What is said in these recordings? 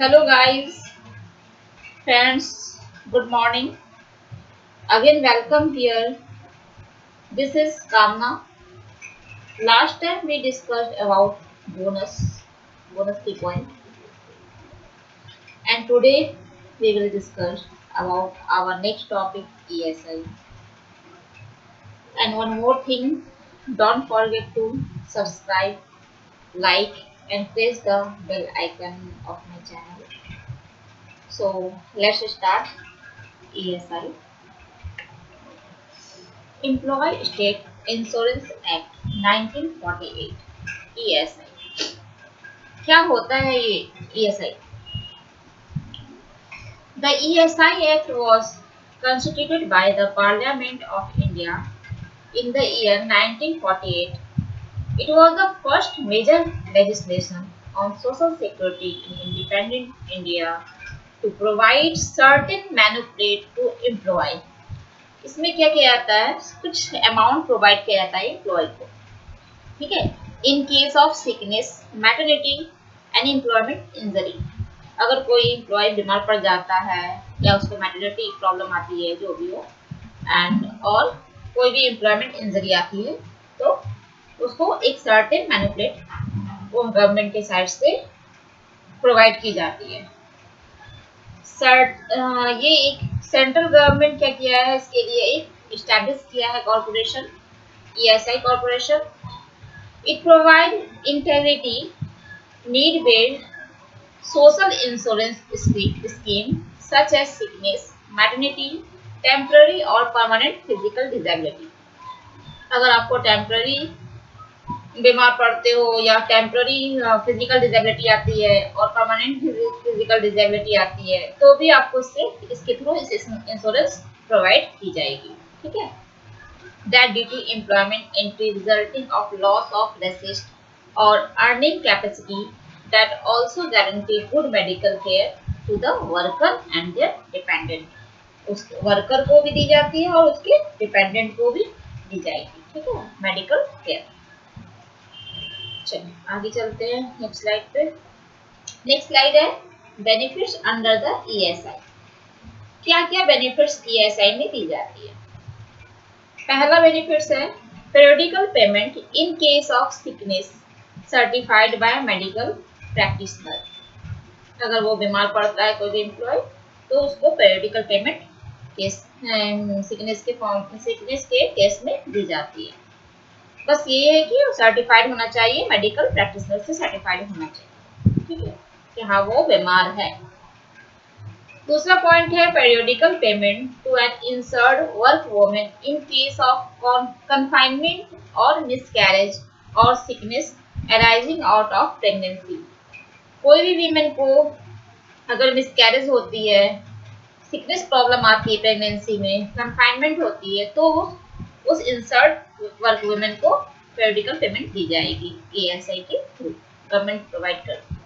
Hello guys, friends, good morning. Again welcome here. This is Kamna. Last time we discussed about bonus key point, and today we will discuss about our next topic ESI. And one more thing, don't forget to subscribe, like and press the bell icon of my channel. So let's start ESI. Employee State Insurance Act 1948 ESI। क्या होता है ये ESI? The ESI Act was constituted by the Parliament of India in the year 1948. It was the first major legislation on social security in independent India to provide certain manufactured to employ। इसमें क्या किया जाता है, कुछ amount provide किया जाता है employ को, ठीक है। इन case of sickness, maternity and employment injury, अगर कोई एम्प्लॉय बीमार पड़ जाता है या उसको मैटरनिटी प्रॉब्लम आती है, जो भी हो, एंड और कोई भी एम्प्लॉयमेंट इंजरी आती है, तो उसको एक सर्टेन मैनिपुलेट वो गवर्नमेंट के साइड से प्रोवाइड की जाती है। ये एक सेंट्रल गवर्नमेंट क्या किया है, इसके लिए एक इस्टेब्लिश किया है corporation, ESI corporation. It provides integrity need-based social insurance scheme such as sickness, maternity, temporary और permanent physical disability। अगर आपको टेम्पररी बीमार पड़ते हो या टेम्पररी फिजिकल डिसेबिलिटी आती है और परमानेंट फिजिकल डिसेबिलिटी आती है, तो भी आपको इसके थ्रू इस इंश्योरेंस प्रोवाइड की जाएगी, ठीक है। That due to employment entry resulting of loss of resist or earning capacity, that also guarantee good medical care to the worker and their dependent। उस वर्कर को भी दी जाती है और उसके डिपेंडेंट को भी दी जाएगी, ठीक है, मेडिकल केयर। चलिए आगे चलते हैं नेक्स्ट स्लाइड पे। नेक्स्ट स्लाइड है बेनिफिट्स अंडर द ESI। क्या क्या बेनिफिट्स ESI में दी जाती है। पहला बेनिफिट्स है periodical payment in case of sickness certified by medical practitioner. अगर वो बीमार पड़ता है कोई भी एम्प्लॉय, तो उसको पीरियडिकल पेमेंट केस सिकनेस के केस में दी जाती है। बस ये है कि सर्टिफाइड होना चाहिए, मेडिकल प्रैक्टिशनर से सर्टिफाइड होना चाहिए, ठीक है, कि हाँ वो बीमार है। दूसरा पॉइंट है periodical payment to an insured work women in case of confinement और मिसकैरेज और sickness arising out of pregnancy. कोई भी वीमेन को अगर मिसकैरेज होती है, सिकनेस प्रॉब्लम आती है प्रेगनेंसी में, कन्फाइनमेंट होती है, तो उस इंसर्ट वर्क वुमेन को पेरियोडिकल पेमेंट दी जाएगी ESI के थ्रू, गवर्नमेंट प्रोवाइड करती है।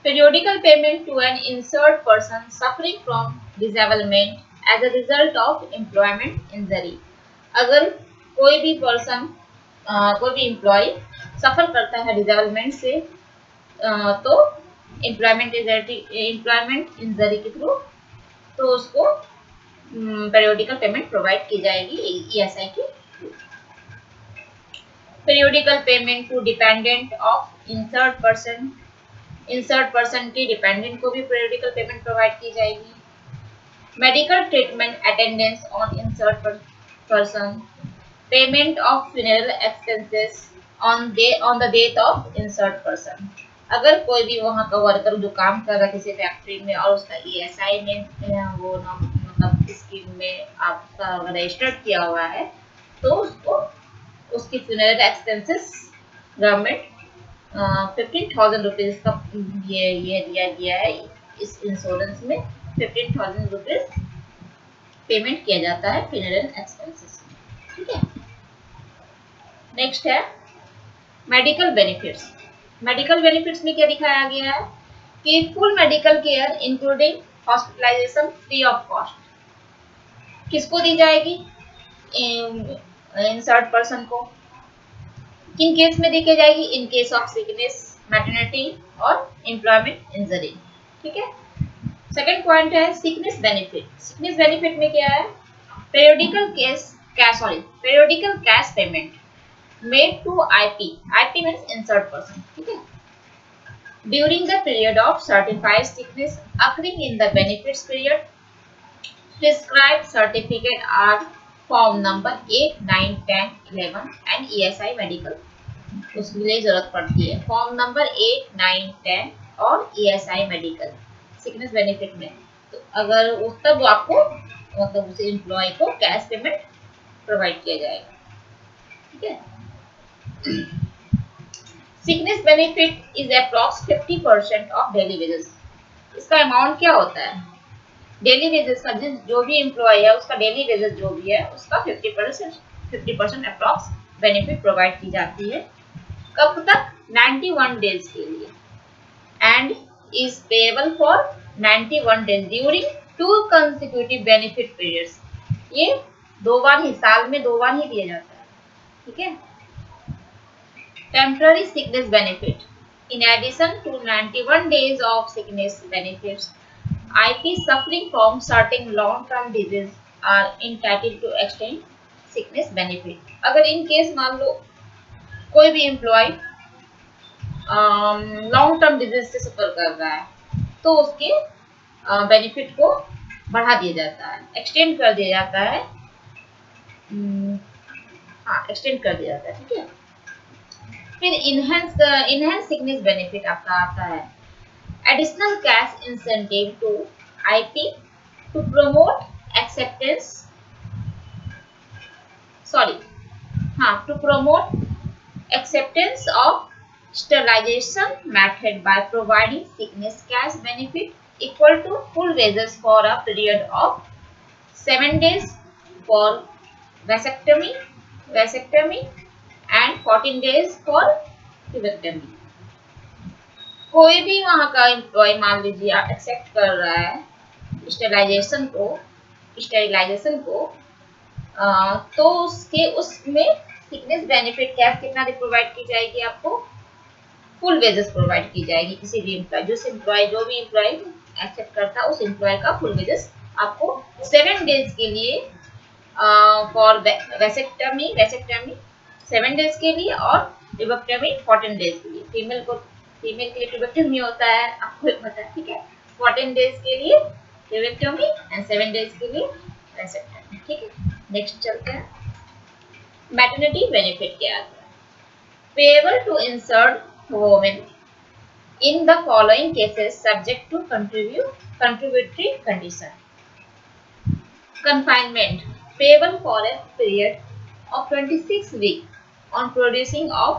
Periodical payment to an insured person suffering from disablement as a result of employment injury। अगर कोई भी पर्सन कोई भी एम्प्लॉय सफर करता है डिसेबलमेंट से, तो एम्प्लॉयमेंट इंजरी के थ्रू, तो उसको पेरियोडिकल पेमेंट प्रोवाइड की जाएगी ESI के through. Periodical payment to dependent of insured person की डिपेंडेंट को भी पेरियोडिकल पेमेंट प्रोवाइड की जाएगी। Medical treatment attendance on insured person, payment of funeral expenses on the death of insured person. अगर कोई भी वहाँ का वर्कर जो काम कर रहा है किसी फैक्ट्री में और उसका ESI में वो मतलब स्कीम में आपका रजिस्टर्ड किया हुआ है, तो उसको उसकी फ्यूनरल एक्सपेंसेस गवर्नमेंट 15,000 रुपीज का ये दिया गया है। इस इंश्योरेंस में 15,000 रुपीज पेमेंट किया जाता है फ्यूनरल एक्सपेंसेस में, ठीक है। नेक्स्ट है मेडिकल बेनिफिट्स। मेडिकल बेनिफिट्स में क्या दिखाया गया है कि full medical care including hospitalisation free of cost किसको दी जाएगी, इंसर्ट पर्सन को। किन केस में दी जाएगी, इन केस ऑफ सिकनेस, मैटरनिटी और एम्प्लॉयमेंट इंजरी। ठीक है। सेकंड पॉइंट है सिकनेस बेनिफिट। सिकनेस बेनिफिट में क्या है? periodical cash payment made to IP. IP means insured person. ठीक है। During the period of certified sickness occurring in the benefits period, prescribed certificate are form number 8, 9, 10, 11 and ESI medical। उसके लिए जरूरत पड़ती है फॉर्म नंबर 8, 9, 10 और ESI medical sickness benefit में। तो अगर उस तब आपको मतलब उस एम्प्लॉय को कैश पेमेंट प्रोवाइड किया जाएगा। ठीक है। Sickness benefit is approx 50% of daily wages. इसका अमाउंट क्या होता है? डेली वेजेस का जो भी एम्प्लॉय है उसका डेली वेजेस जो भी है उसका 50% अप्रॉक्स बेनिफिट प्रोवाइड की जाती है। कब तक? 91 डेज के लिए and is payable for 91 days during 2 consecutive benefit periods. ये साल में 2 बार ही दिया जाता है। ठीक है। Temporary sickness benefit in addition to 91 days of sickness benefits, IP suffering from certain long-term disease are entitled to extend sickness benefit। अगर in case मान लो कोई भी एम्प्लॉय लॉन्ग टर्म डिजीज से सफर कर रहा है तो उसके बेनिफिट को बढ़ा दिया जाता है, एक्सटेंड कर दिया जाता है। एक्सटेंड कर दिया जाता है। ठीक है। फिर इनहेंस सिकनेस बेनिफिट आपका आता है additional cash incentive to IP to promote acceptance of sterilization method by providing sickness cash benefit equal to full wages for a period of 7 days for vasectomy and 14 days for pivectomy। कोई भी वहां का employ मान लीजिए accept कर रहा है sterilisation को तो उसमें सिकनेस बेनिफिट कैश कितना प्रोवाइड की जाएगी? आपको फुल वेजेस प्रोवाइड की जाएगी। किसी भी एम्प्लॉय जो भी एम्प्लॉय एक्सेप्ट करता है उस एम्प्लॉय का फुल वेजेस आपको 7 डेज के लिए फॉर वैसेक्टमी 7 डेज के लिए और पिवेक्टमी 14 डेज के लिए। फीमेल के लिए पिवेक्टमी होता है, आपको पता है। ठीक है। 14 डेज के लिए पिवेक्टमी एंड 7 डेज के लिए वैसेक्टमी। ठीक है। नेक्स्ट चलते हैं मैटरनिटी बेनिफिट क्या आता है? Payable to insured women in the following cases subject to contributory condition. confinement payable for a period of 26 weeks on producing of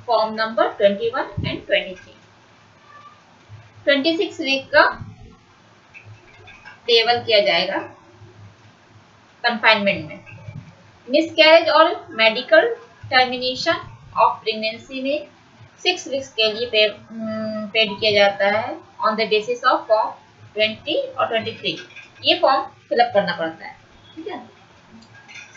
form number 21 and 23। 26 week का पेबल किया जाएगा कंफाइनमेंट में। Miscarriage और medical termination of pregnancy में 6 weeks के लिए paid किया जाता है on the basis of form 20 और 23। ये फॉर्म फिलअप करना पड़ता है। ठीक है।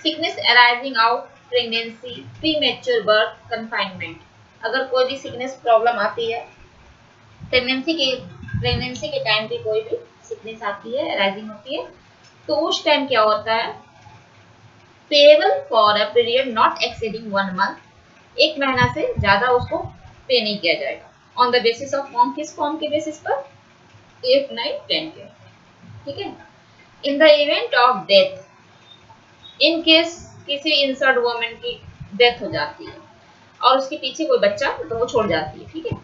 Sickness arising out pregnancy premature birth confinement. अगर कोई भी सिकनेस प्रॉब्लम आती है प्रेगनेंसी के टाइम पे कोई भी सिकनेस आती है अराइजिंग होती है तो उस टाइम क्या होता है? Payable for a period not exceeding 1 month. 1 महीना से ज्यादा उसको पे नहीं किया जाएगा on the basis of form. किस फॉर्म के बेसिस पर? 8, 9, 10 के। ठीक है। In the event of death, in case किसी इंसर्ड वुमेन की डेथ हो जाती है और उसके पीछे कोई बच्चा तो वो छोड़ जाती है। ठीक है।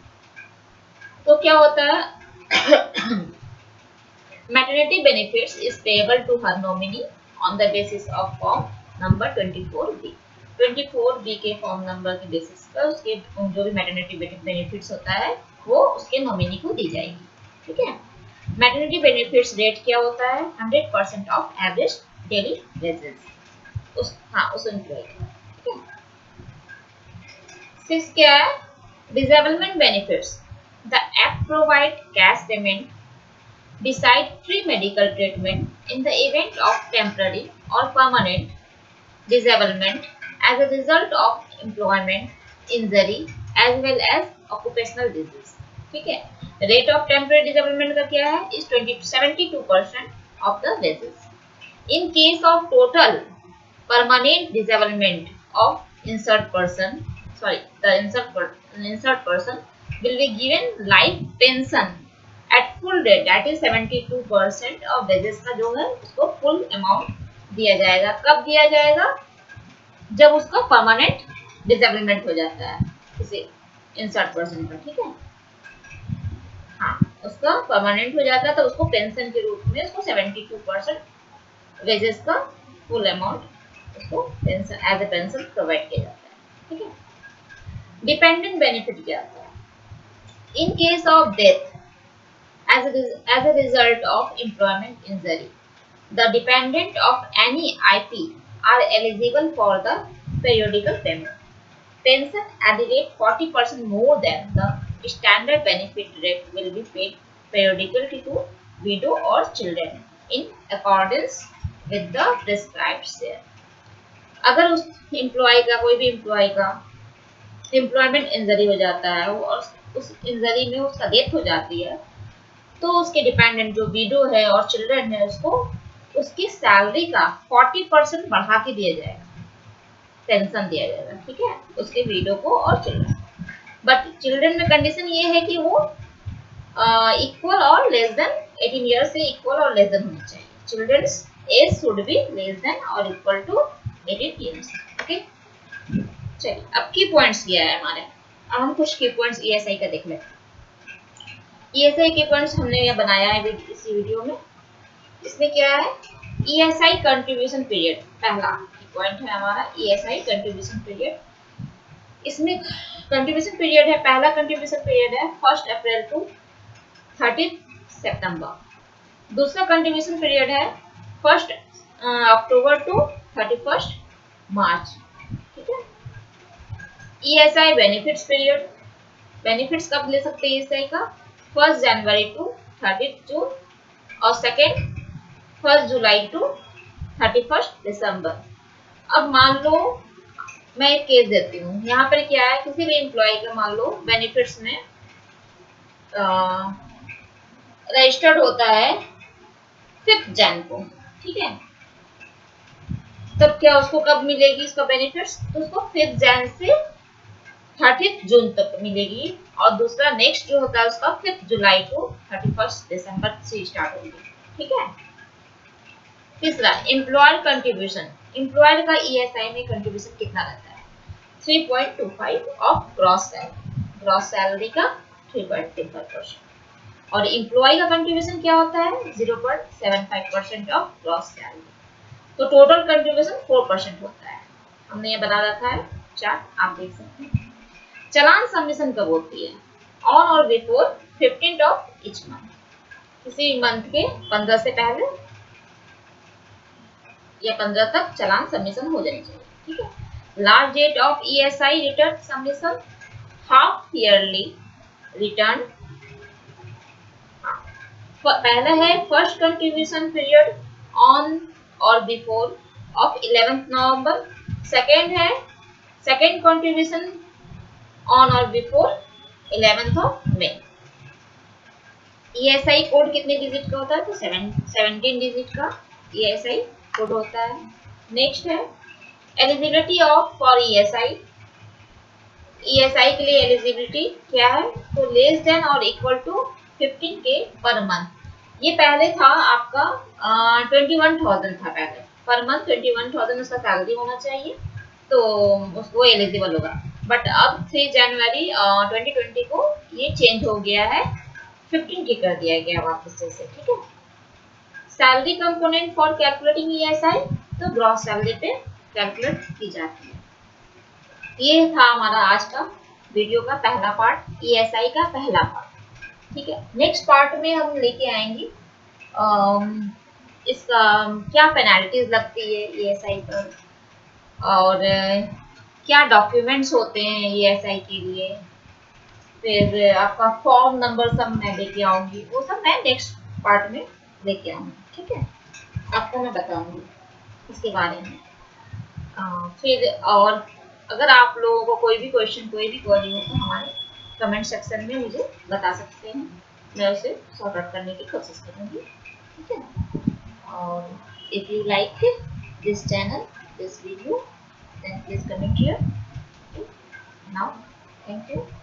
तो क्या होता है? Maternity benefits is payable to her nominee on the basis of form number 24B। 24B के फॉर्म नंबर के बेसिस पर उसके जो भी मैटरनिटी बेनिफिट्स होता है वो उसके नॉमिनी को दी जाएगी। ठीक है। मैटरनिटी बेनिफिट्स रेट क्या होता है? 100% ऑफ एवरेज डेली वेजेस उस एम्प्लॉय का। ठीक है। 6 क्या है? Disablement benefits. The act provide cash payment beside free medical treatment in the event of temporary or permanent disablement as a result of employment injury as well as occupational disease। ठीक है। Rate of temporary disablement का क्या है, is 72% of the wages. In case of total permanent disablement of insured person, sorry the insert person will be given life pension at full rate, that is 72% of wages का जो है उसको full amount दिया जाएगा। कब दिया जाएगा, जब उसका परमानेंट डिसेबलमेंट हो जाता है किसी इंसर्ट पर्सन का, ठीक है। हाँ, उसका परमानेंट हो जाता है तो उसको पेंशन के रूप में उसको 72% वेजेस का फुल अमाउंट उसको pension as a pension provide किया जाता है, ठीक है। डिपेंडेंट बेनिफिट क्या होता है, in case of death as a result of employment injury, the dependent of any IP are eligible for the periodical payment. Pension at the rate 40% more than the standard benefit rate will be paid periodically to widow or children in accordance with the prescribed share. अगर उस employ का, कोई भी employ का employment injury हो जाता है और उस इंजरी में उसका डेथ हो जाती है, तो उसके डिपेंडेंट जो विडो है और चिल्ड्रन है उसको उसकी सैलरी का 40% बढ़ा के दिया जाएगा, पेंशन दिया जाएगा, ठीक है, उसके विडो को और चिल्ड्रन। बट चिल्ड्रन में कंडीशन ये है कि वो इक्वल और लेस देन 18 ईयर से इक्वल और लेस देन होनी चाहिए। Childrens age should be less than और इक्वल टू 18 ईयर्स, ओके। चलिए अब की पॉइंट्स क्या है हमारे, अब हम कुछ की पॉइंट्स ईएसआई का देख लेते हैं। ईएसआई के पॉइंट्स हमने ये बनाया है इसी वीडियो में। इसमें क्या है, ईएसआई कंट्रीब्यूशन पीरियड, पहला पॉइंट है हमारा ईएसआई कंट्रीब्यूशन पीरियड। इसमें कंट्रीब्यूशन पीरियड है, पहला कंट्रीब्यूशन पीरियड है 1 अप्रैल टू 30 सितंबर। दूसरा कंट्रीब्यूशन पीरियड है 1 अक्टूबर टू 31 मार्च, ठीक है। ईएसआई बेनिफिट्स पीरियड, बेनिफिट्स कब ले सकते हैं ईएसआई का, 1 जनवरी टू 30 जून और सेकेंड 1 जुलाई टू 31 दिसंबर। अब मान लो मैं एक केस देती हूँ, यहाँ पर क्या है, किसी भी एम्प्लॉय का मान लो बेनिफिट्स में रजिस्टर्ड होता है 5 जन को, ठीक है। तब क्या उसको कब मिलेगी इसका बेनिफिट्स, तो उसको 5 जन से 30 जून तक मिलेगी, और दूसरा नेक्स्ट जो होता है उसका 5 जुलाई टू 31 दिसंबर से स्टार्ट होगी, ठीक है। तीसरा एम्प्लॉयर कंट्रीब्यूशन, एम्प्लॉयर का ईएसआई में कंट्रीब्यूशन कितना रहता है, 3.25 of gross salary, gross salary का 3.25%। और एम्प्लॉय का कंट्रीब्यूशन क्या होता है, 0.75% ऑफ ग्रॉस सैलरी। तो टोटल कंट्रीब्यूशन 4% होता है। हमने ये बना रखा है चार्ट, आप देख सकते हैं। चालान सबमिशन कब होती है, ऑन और before 15th of each month, किसी मंथ के 15 से पहले या 15 तक चालान सबमिशन हो जानी चाहिए, ठीक है। Last date of ESI return submission, half yearly return, पहला है फर्स्ट कंट्रीब्यूशन पीरियड ऑन और before of 11th November, second है सेकेंड कंट्रीब्यूशन ऑन और before 11th of May. ESI code कितने डिजिट का होता है, तो 17 डिजिट का ईएसआई कोड होता है। नेक्स्ट है eligibility of for ESI, ESI के लिए एलिजिबिलिटी क्या है, तो लेस देन और equal to 15K per month. ये पहले था आपका 21,000 था पहले पर मंथ, 21,000 उसका सैलरी होना चाहिए तो उसको एलिजिबल होगा। बट अब 3 जनवरी 2020 को ये चेंज हो गया है, 15K कर दिया गया वापस से, ठीक है। Salary component for calculating ESI, तो ग्रॉस सैलरी पे कैलकुलेट की जाती है। ये था हमारा आज का वीडियो का पहला पार्ट, ईएसआई का पहला पार्ट, ठीक है। नेक्स्ट पार्ट में हम लेके आएंगे इसका क्या पेनल्टीज लगती है ईएसआई पर, और क्या डॉक्यूमेंट्स होते हैं ईएसआई के लिए, फिर आपका फॉर्म नंबर सब मैं लेके आऊंगी, वो सब मैं नेक्स्ट पार्ट में लेके आऊंगी, ठीक है। आपको मैं बताऊंगी इसके बारे में। फिर और अगर आप लोगों को कोई भी क्वेश्चन, कोई भी क्वेरी हो तो हमारे कमेंट सेक्शन में मुझे बता सकते हैं, मैं उसे सॉर्ट आउट करने की कोशिश करूँगी, ठीक है। और if you like this channel, this video, then please comment here. Okay. Now, thank you.